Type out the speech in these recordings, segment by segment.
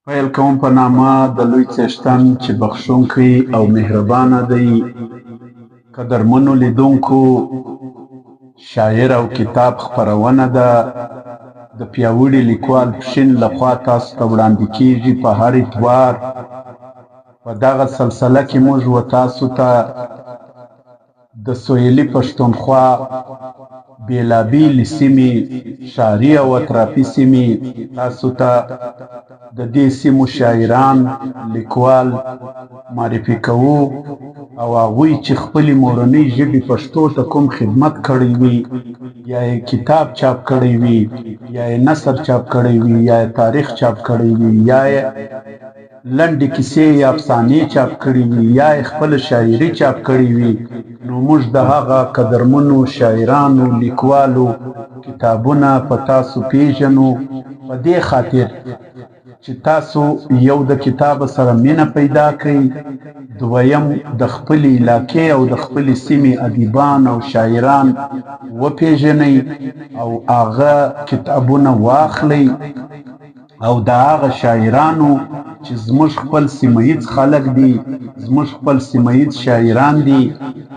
پیل کوم په نامه د لوی څښتن چې بخښونکی او مهربانه دی. قدرمنو لیدونکو، شاعر او کتاب خپرونه ده د پیاوړي لیکوال پښین لخوا تاسو ته وړاندې کیږي په هر اتوار. په دغه سلسله کې موږ و تاسو ته د سویلي پښتونخوا بیلابیلې سیمې، ښاري او اطرافي سیمې تاسو ته د دې سیمو شاعران، لیکوال معرفي کوو او هغوی چې خپلې مورنۍ ژبې پښتو ته کوم خدمت کړی وي، یا یې کتاب چاپ کړی وي، یا یې نثر چاپ کړی وي، یا یې تاریخ چاپ کړی وي، یا یې لنډې کیسې یا افسانې چاپ کړي وي، یا یې خپله شاعري چاپ کړې وي، نو موږ د هغه قدرمنو شاعرانو، لیکوالو کتابونه په تاسو پیژنو، په دې خاطر چې تاسو یو د کتاب سره مینه پیدا کړئ، دویم د خپلې علاقې او د خپلې سیمې ادیبان او شاعران وپیژنئ او هغه کتابونه واخلئ او د هغه شاعرانو چې زموږ خپل سیمه ییز خلک دي، زموږ خپل سیمه ییز شاعران دي،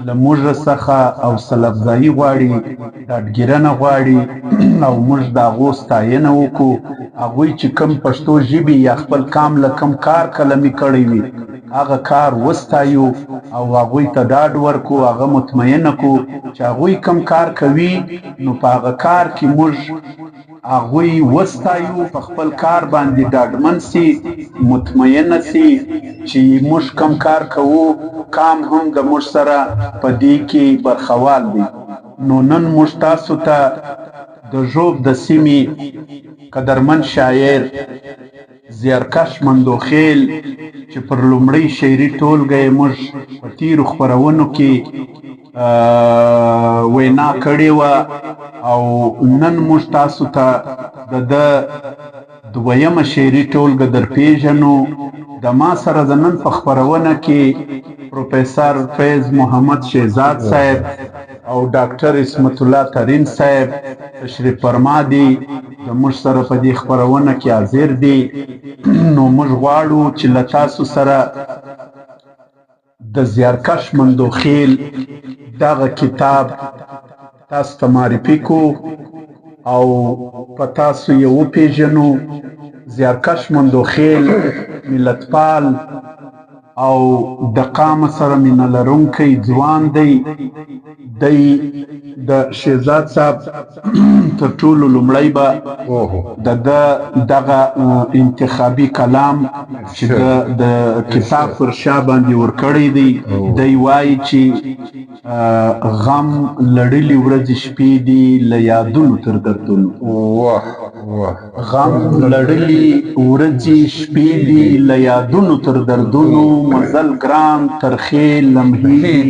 له موږ څخه حوصله افزایي غواړي، ډاډګیرنه غواړي او موږ د هغو ستاینه وکړو. هغوی چې کوم پښتو ژبې یا خپل قام له کوم کار قلمي کړی وي، هغه کار وستایو او هغوی ته ډاډ ورکړو، هغه مطمئنه کړو چې هغوی کوم کار کوي، نو په هغه کار کې موږ هغوی وستایو، په خپل کار باندې ډاډمن سي، مطمئنه سي چې موږ کوم کار کوو، قام هم د موږ سره په دې کې برخوال دی. نو نن موږ تاسو ته د ژوب د سیمې قدرمن شاعر زیارکش مندوخیل چې پر لومړۍ شعري ټولګه یې موږ په تیرو خپرونو کې وینا کړې وه او نن موږ تاسو ته د ده دویمه شعري ټولګه در پیژنو. د ما سره د نن په خپرونه کې پروفیسر فیض محمد شهزاد صاحب او ډاکټر عصمت الله ترین صاحب تشریف فرما دي، زموږ سره په دې خپرونه کې حاضر دي. نو موږ غواړو چې له تاسو سره د زیارکش مندوخیل دغه کتاب تاسو ته معرفي کو او په تاسو یې وپیژنو. زیارکش مندوخیل ملتپال او د قام سره مینه لرونکی ځوان دی. دی د شهزاد صاحب تر ټولو لومړی به د دغه انتخابي کلام چې د کتاب پر شا باندې ورکړی دی، دی وایي چې غم لړلي ورځې شپې دي له یادونو تر دردونو. غم لړلي ورځې شپې دي له یادونو تر دردونو، مزل ګران ترخې لمحې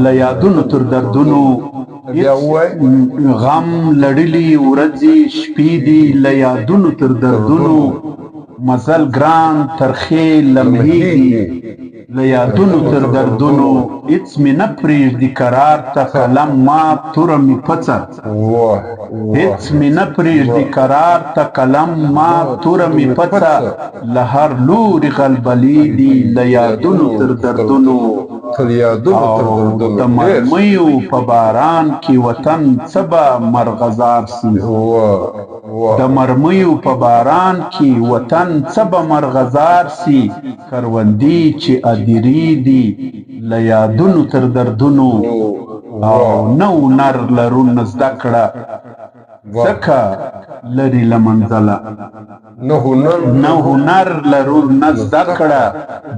له یادونو تر دردونو. غم لړلي ورځې شپې دي له یادونو تر دردونو، مزل ګران ترخې لمحې له یادونو تر دردونو. هیڅ مې نه پرېږدي قرار ته قلم مات توره مې پڅه، هیڅ مې نه پرېږدي قرار ته قلم مات توره مې پڅه، له هر لوري غلبلې دي له یادونو تر دردونو. د مرمیو په باران کې وطن څه به مرغزار سي، د مرمیو په باران کې وطن څه به مرغزار سي، کروندې چې ادیرې دي له یادونو تر دردونو. او نه هنر لرو نه زده کړه ځکه لرې له منزله، نه هنر لرو نه زده کړه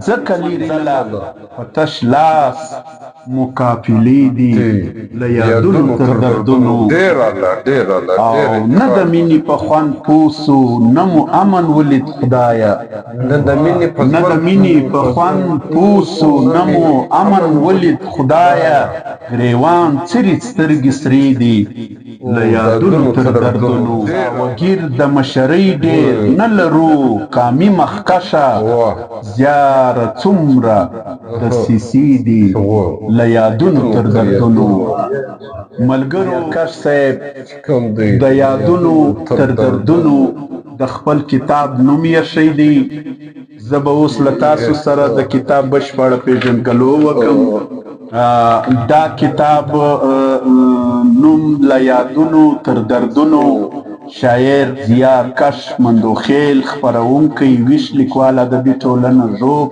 ځکه لرې په تش لاس مقافلې دي له یادونو تر دردونو. او نه د مینې په خوند پوسو نه مو امن ولید خدایه، نه د مینې په خوند پوسو نه مو امن ولید خدایه، ګریوان څیرې سترګې سرې دي له یادونو تر دردونو. وګیر د مشرۍ ډېر نه لرو قامي مخکشه، زیاره څومره د سیسي دي له یادونو تر دردونو. ملګرو کش صاحب د یادونو تر دردونو د خپل کتاب نوم یې ښی دی. زه به اوس له تاسو سره د کتاب بشپړه پیژندګلو وکړم. دا کتاب نوم له یادونو تر دردونو، شاعر زیارکش مندوخیل، خپرونکی ویش لیکوال ادبي ټولنه ژوب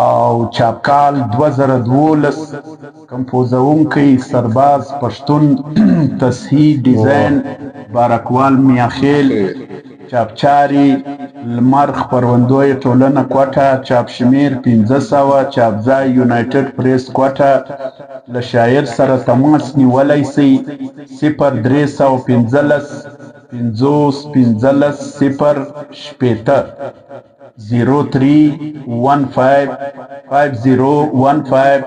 او چاپکال 2012، کمپوزونکی سرباز پښتون، تصحیح ډیزاین بارکوال میاخیل، چاپچاری لمر خپروندوی ټولنه کوټه، چاپ شمیر 1500، چاپځای یونایټډ پریس کوټه. له شاعر سره تماس نیولی شئ 0315 50 0 0315 5015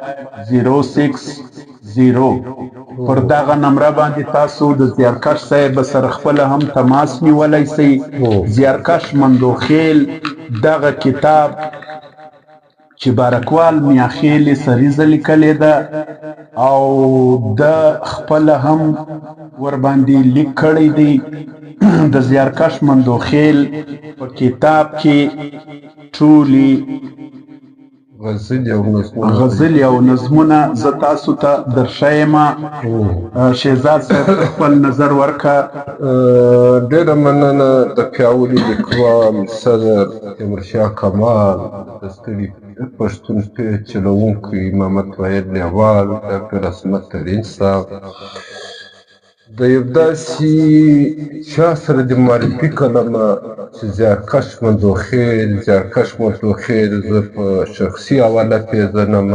060. پر دغه نمره باندې تاسو د زیارکش صاحب سره خپل هم تماس نیولی شئ. زیارکش مندوخیل دغه کتاب چې بارکوال میاخیل سریزه لیکلې ده او د خپل هم ورباندې لیک کړی دی. د زیارکش مندوخیل په کتاب کې ټولي غزل او نظمونه زه تاسو ته درښیم. شهزاد صاحب خپل نظر ورکړه. ډېره مننه د پیاوړي لیکوال صدر تیمورشاه کمال، د ستړي پښتون پیج چلوونکی محمد وحید لیوال، ډاکټر عصمت ترین صاحب، د یو داسې چا سره د معرفي کلمه چې زیارکش مندوخیل زه په شخصي حواله پېژنم،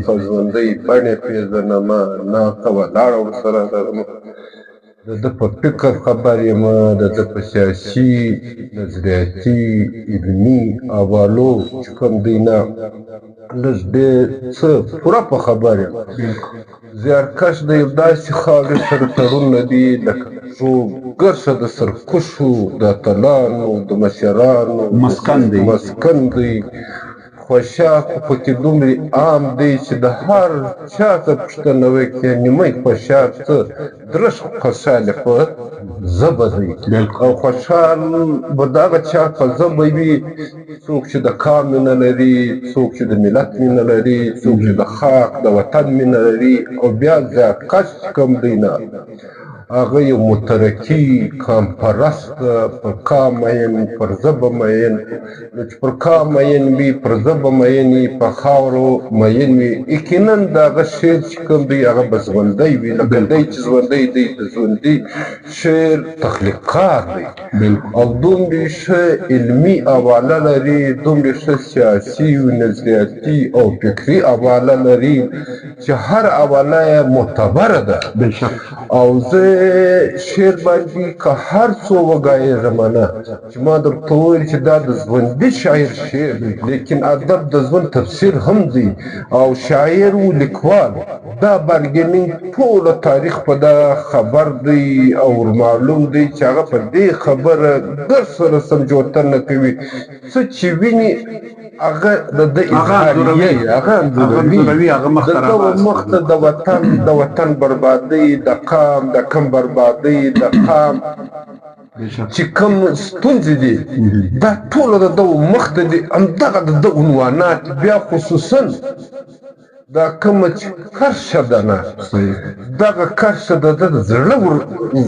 په ژوندۍ بڼې پېژنم، ناقه ولاړه ورسره لرم. د ده په فکر خبر یم، د ده په سیاسي، نظریاتي، علمي حوالو چې کوم دی نه لږ ډېر څه پوره په خبر یم. زیارکش د یو داسې خاورې سره تړون لري لکه ګرشه د سرکشو، د اتلانو، د مشرانو مسکن دی. خوشاک خو پکې دومره عام دی چې د هر چا څه پوښتنه وکړي نیمه خوشاک څه درش خوشحاله په ژبه دی. او خوشحال به د هغه چا په ژبه وي څوک چې د قام مینه لري، څوک چې د ملت مینه لري، څوک چې د خاک د وطن مینه لري. او بیا زیارکش چې کوم دی نه هغه یو مترقي قام پرست، پر قام مین، پر ژبه مین. نو چې پر قام مین وي، پر ژبه مین وي، په خاورو مین وي، یقینا د هغه شعر چې کوم دی هغه به ژوندی وي. لکه دی چې ژوندی دی، د ژوندي شعر تخلیقات دی. او دومره ښه علمي حواله لري، دومره ښه سیاسي، نظریاتي او فکري حواله لري چې هر حواله یې معتبره ده. او زه شعر باندې که هر څو وګایږم نه چې ما درته وویل چې دا د ژوندي شاعر شعر دی، لیکن ادب د ژوند تفسیر هم دی. او شاعر و لیکوال دا بارګیننګ ټوله تاریخ په دا خبر دی او معلوم دی چې هغه په دې خبره در سره سمجوته نه کوي. څه چې ویني هغه د ده اظهاریه، هغه انځوروي. د ده مخته د وطن بربادۍ، د قام بربادۍ، د قام چې کوم ستونزې دي دا ټوله د ده مخته دي. همدغه د ده عنوانات بیا خصوصا دا کومه چې کرشه ده نه، دغه کرشه د ده د زړه ور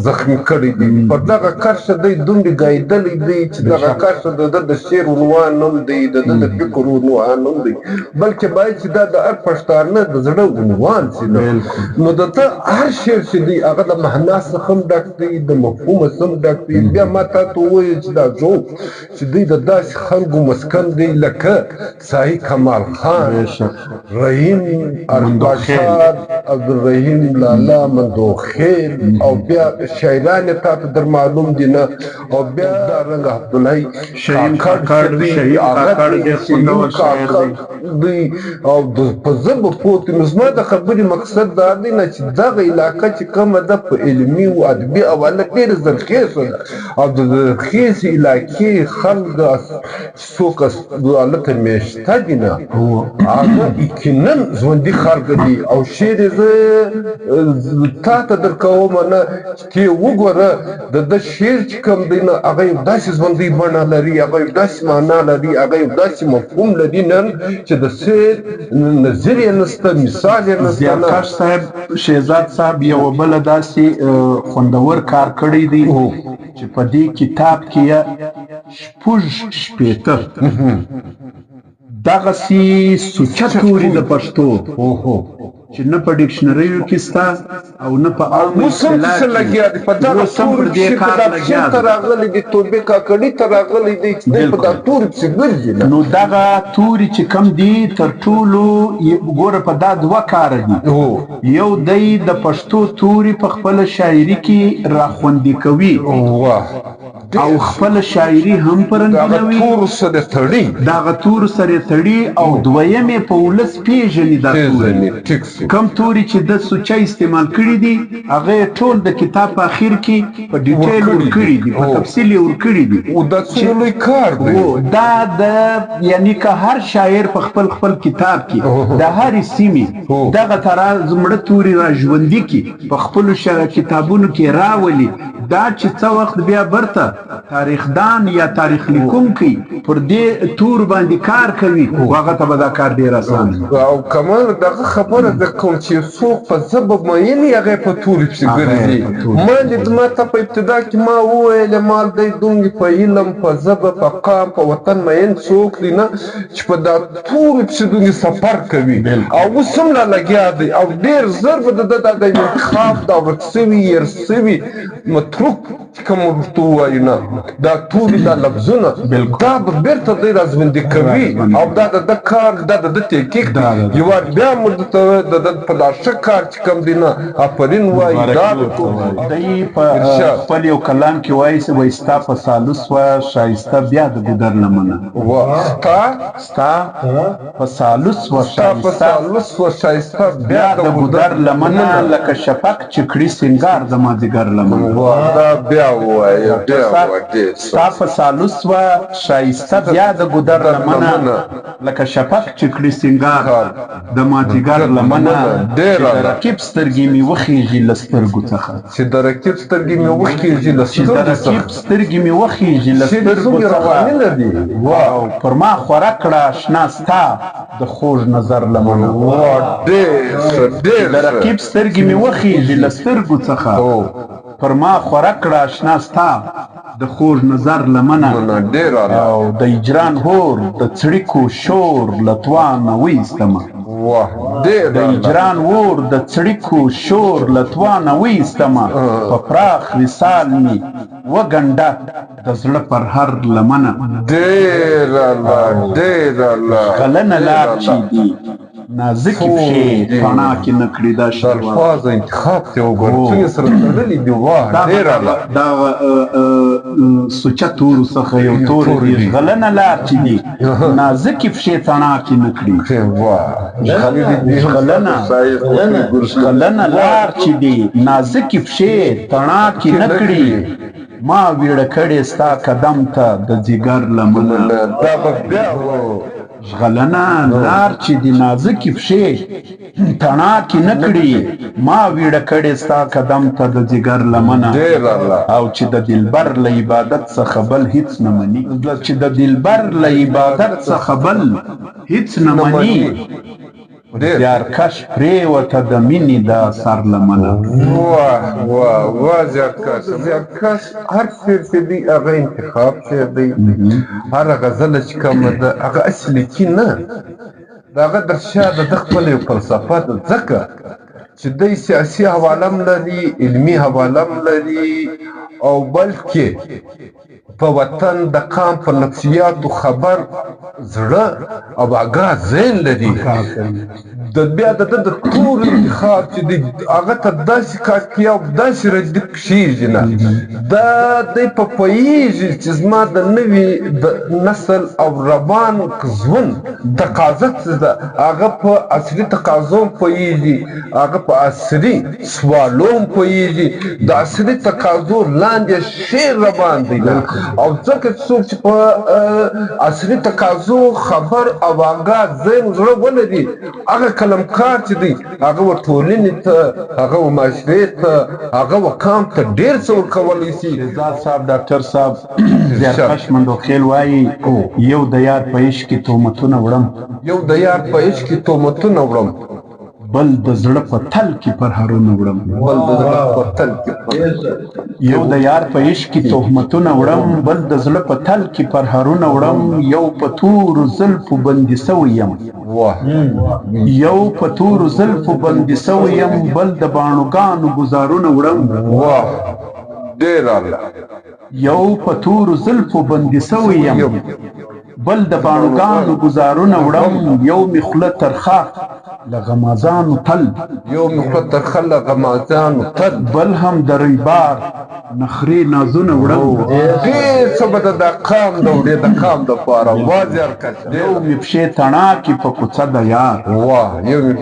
زخمي کړی دی. پر دغه کرشه دی دومره ګایدلی دی چې دغه کرشه د ده د شعر عنوان هم دی، د ده د فکر عنوان هم دی، بلکې باید چې دا د هر پښتانه د زړه عنوان شي. نو د ده هر شعر چې دی هغه د معنا څخه هم ډک دی، د مفهومه څخه هم ډک دی. بیا ما تا ته وویل چې دا ژوب چې دوی د داسې خلکو مسکن دی لکه ساحي کمال خان، رحیم ارباشاد، عبدالرحیم لالا مندوخیل، او بیا شاعران تا ته در معلوم دي نه. او بیا دارنګ عبدالحی کاکړ دی، دی او په ژبه پوه. نو زما د خبرې مقصد دا دی نه چې دغه علاقه چې کومه ده په علمي او ادبي حواله ډېره زرخیزه ده. او د زرخیزې علاقې خلک څوک هلته میشته دي نه، هغه یقینا ژوندي خلک دي او شعر یې زه تا ته درکوم نه چې وګوره د ده شعر چې کوم دی نه هغه یو داسې ژوندۍ بڼه لري هغه یو داسې معنا لري هغه یو داسې مفهوم لري نن چې د شعر نظیر یې نشته مثال یې نشته. زیارکش صاحب شهزاد صاحب یو بله داسې خوندور کار کړی دی چې په دې کتاب کې یې شپږ شپېته دغسې سوچه توري د پښتو چې نه په ډکشنریو کې ستا او نه په عامه اصطلاح کې په دغه تورو کې په دغه ته راغلی دی توبې کاکړي ته راغلی دی چې دی په دغه تورو پسې ګرځي نو دغه توري چې کم دي تر ټولو ګوره په دا دوه کاره دي یو دی د پښتو توري په خپله شاعري کې راخوندي کوي او خپل شاعري هم پرنګینوي دغه تورو سره تړي او دویم یې په ولس پیژني دا توري کم توري چې د سوچه استعمال کړي دي هغه ټول د کتاب په اخر کې په ډیټیل ورکړي دي په تفصیل یې ورکړي دي او دا څومره لوی کار دی دا د یعنی که هر شاعر په خپل کتاب کې د هرې سیمې دغه زمړه توري را ژوندي کړي په خپلو کتابونو کې راولي دا چې څه وخت بیا برته تاریخدان یا تاریخ لیکونکی پر دې تور باندې کار کوي هغه ته به دا کار ډېر اسان او کمال دغه خبره ده کوم چې څوک په ژبه مین یې هغه په توري پسې ګرځي ما ته په ابتدا کې ما وویل مال دی دونګې په علم په ژبه په قام په وطن مین څوک دی نه چې په دا توري پسې دونګې سفر کوي او اوس هم لا لګیا دی او ډېر ژر به د انتخاب دا ورک سوي هېر سوي متروک کوم ورته ووایي نه دا ټولې دا لفظونه دا به بېرته دی را ژوندي کوي او دا د ده کار دا د ده تحقیق دی یو وار بیا موږ درته د ده په دا ښه کار چې کوم دی نه آفرین وایي دا دی په خپل یو کلام کې وایي وایي ستا په سالوس وه ښایسته بیا د ګودر لمنه ستا په سالوس وه ښایسته بیا د ګودر لمنه لکه شفق چې کړي سینګار د مازدیګر لمنه دا بیا ووایي ستا په سالوس وه ښایسته بیا د ګودر لمنه لکه شفق چې کړي سینګار د مازدیګر لمنه چې د رقیب سترګې مې وخیږي له سترګو څخه او پر ما خوره کړه اشنا ستا د خوږ نظر لمنه د رقیب سترګې مې وخیږي له سترګو څخه پر ما خوره کړه اشنا ستا د خوږ نظر لمنه او د هجران هور د څړیکو شور له توانه وایستمه د هجران اور د څړیکو شور له توانه وایستمه په پراخ وصال مې وګنډه د زړه پر هر لمنه غلنه لار چې دي نازکې پښې پاڼه کې نه کړي دا الفاظ انتخاب ته وګوره څنګه سره تړلي دي دا سوچه تورو څخه یو تور دی غلنه لار چې دي نازکې پښې پاڼه کې نه کړي غلنه لار چې دي نازکې پښې پاڼه کې نه کړي ما ویړه کړې ستا قدم ته د ځیګر لمنه غلنه لار چې د نازکې پښې تڼاکې نه کړي ما ویړه کړې ستا قدم ته د ځیګر لمنه او چې د دلبر له عبادت څخه بل هیڅ نه مني چې د دلبر له عبادت څخه بل هیڅ نه مني زیارکش پرېوته د مینې د اثر لمنه زیارکش هر شعر چې دی هغه انتخاب شعر دی هر غزله چې کومه ده هغه اصلي کې نه د هغه در شا د ده خپله یو فلسفه ده ځکه چې دی سیاسي حواله هم لري علمي حواله هم لري او بلکې په وطن د قام په نفسیاتو خبر زړه او آګاه ذهن لري د بیا د ټول انتخاب چې دی هغه ته داسې کار کوي او داسې ردي کښېږي نه دا دی په پوهېږي چې زما د نوي نسل او روان ژوند تقاضا څه ده هغه په عصري تقاضو هم پوهېږي هغه په عصري سوالو هم پوهېږي د عصري تقاضو لاندې شعر روان دی او ځکه څوک چې په عصري تقاضو خبر او آګاه ذهن زړه ولري هغه قلمکار چې دی هغه و ټولنې ته هغه و معاشرې ته هغه و قام ته ډېر څه ورکولی شي. شهزاد صاحب ډاکټر صاحب زیارکش مندوخیل وایي یو د یار په عشق کې تهمتونه وړم یو د یار په عشق کې تهمتونه وړم بل د زړه په تل کې پرهارونه وړم بل د زړه په تل کې یو د یار په عشق کې تهمتونه وړم بل د زړه په تل کې پرهارونه وړم یو په تورو زلفو بندي سوی یم یو په تورو زلفو بندي سوی یم بل د باڼوګانو ګزارونه وړم ډېر اعلی یو په تورو زلفو بندي سوی یم بل د باڼوګانو ګزارونه وړم یو مې خوله ترخه له غمازانو تل یو مې خوله ترخه له غمازانو تل بل هم د ریبار نخرې نازونه وړم ډېر څه به د قام د وړې د قام دپاره وازیارکش یو مې پښې تڼاکې په کوڅه د یار یو مې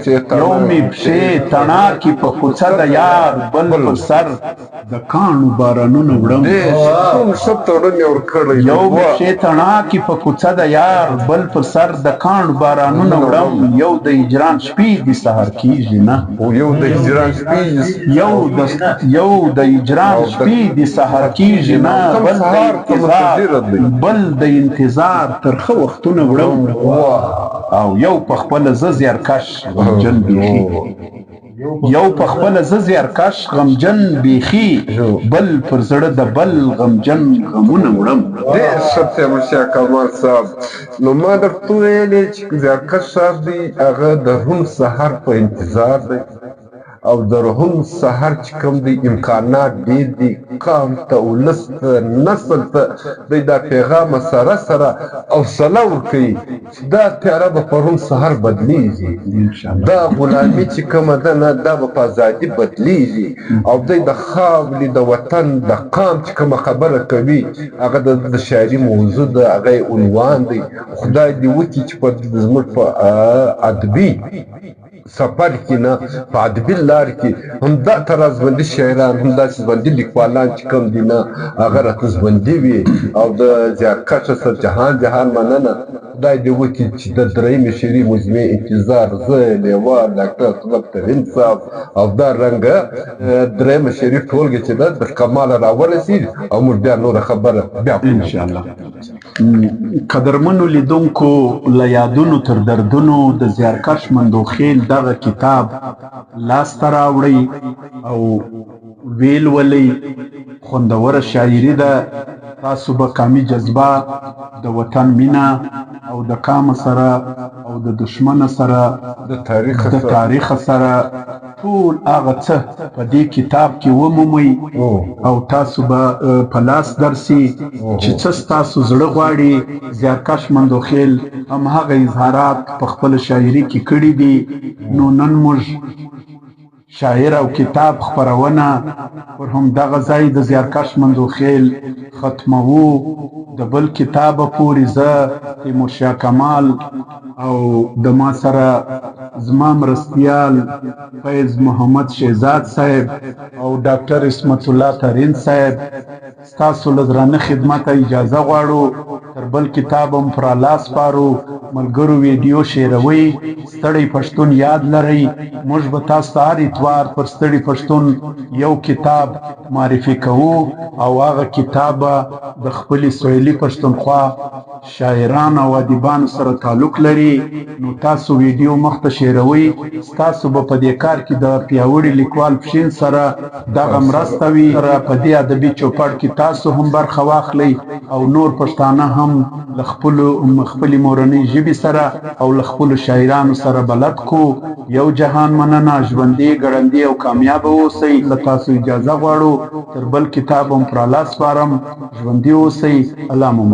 پښې تڼاکې په کوڅه د یار بل په سر د کاڼو بارانونه وړم یو مې پښې تڼاکې په کوڅه د یار بل په سر د کاڼو بارانونه وړم یو د هجران شپې دي سهار کېږي نه یو د هجران شپې دي سهار کېږي نه بل د انتظار ترخه وختونه وړم او یو په خپله زه زیارکش غمجن بیخي یو په خپله زه زیارکش غمجن بیخي بل پر زړه د بل غمجن غمونه وړم. ډېر ښه تیمورشاه کمال صاحب نو ما درته ویلې چې زیارکش صاحب دی هغه د روڼ سهار په انتظار دی او د روڼ سهار چې کوم دی امکانات ډېر دي قام ته ولس ته نسل ته دی دا پیغام سره سره حوصله ورکوي چې دا تیاره به په روڼ سهار بدلیږي دا غلامي چې کومه ده نه دا به په ازادي بدلیږي او دی د خاورې د وطن د قام چې کومه خبره کوي هغه د شاعري موضوع ده هغه یې عنوان دی خدای دې وکړي چې په زموږ په ادبي سفر کې نه په ادبي لار کې همدا ترازبندي شاعران همداسې ژوندي لیکوالان چې کوم دي نه هغه راته ژوندي وي او د زیارکش سر جهان مننه خدای دې وکړي چې د درېیمې شعري مجموعې انتظار زه لیوه ډاکټر اسلم ترین صاحب او دا رنګه درېیمه شعري ټولګه چې ده د کماله راورسېږي او موږ بیا نوره خبره بیا انشاءالله. قدرمنو لیدونکو له یادونو تر دردونو د زیارکش مندوخیل دغه کتاب لاسته راوړئ او ویل ولئ خوندوره شاعري ده تاسو به قامي جذبه د وطن مینه او د قام سره او د دشمن سره د تاریخ سره ټول هغه څه په دې کتاب کې ومومئ او تاسو به په لاس درسي چې څه ستاسو زړه غواړي. زیارکش مندوخیل همهغه اظهارات په خپله شاعري کې کړي دي. نو نن موږ شاعر او کتاب خپرونه پر همدغه ځای د زیارکش مندوخیل ختموو. د بل کتابه پورې زه تیمورشاه کمال او د ما سره زما مرستیال فیض محمد شهزاد صاحب او ډاکټر اسمت الله ترین صاحب ستاسو له درانه خدمته اجازه غواړو تر بل کتاب هم پر لاس سپارو. ملګرو ویډیو شیروئ. ستړی پښتون یاد لرئ موږ به تاسو ته هر اتوار پر ستړي پښتون یو کتاب معرفي کوو او هغه کتاب د خپلې سویلي پښتونخوا شاعران او ادیبانو سره تعلق لري. نو تاسو ویډیو مخته شیروئ. ستاسو به په دې کار کې د پیاوړي لیکوال پښین سره دغه مرسته وي. په دې ادبي چوپړ کې تاسو هم برخه واخلئ او نور پښتانه هم له خپلې مورنۍ ژبې سره او له خپلو شاعرانو سره بلد کو. یو جهان مننه. ژوندي ګړندي او کامیابه اوسئ. له تاسو اجازه غواړو تر بل کتاب هم پر لاس سپارم. ژوندي اوسئ. الله مو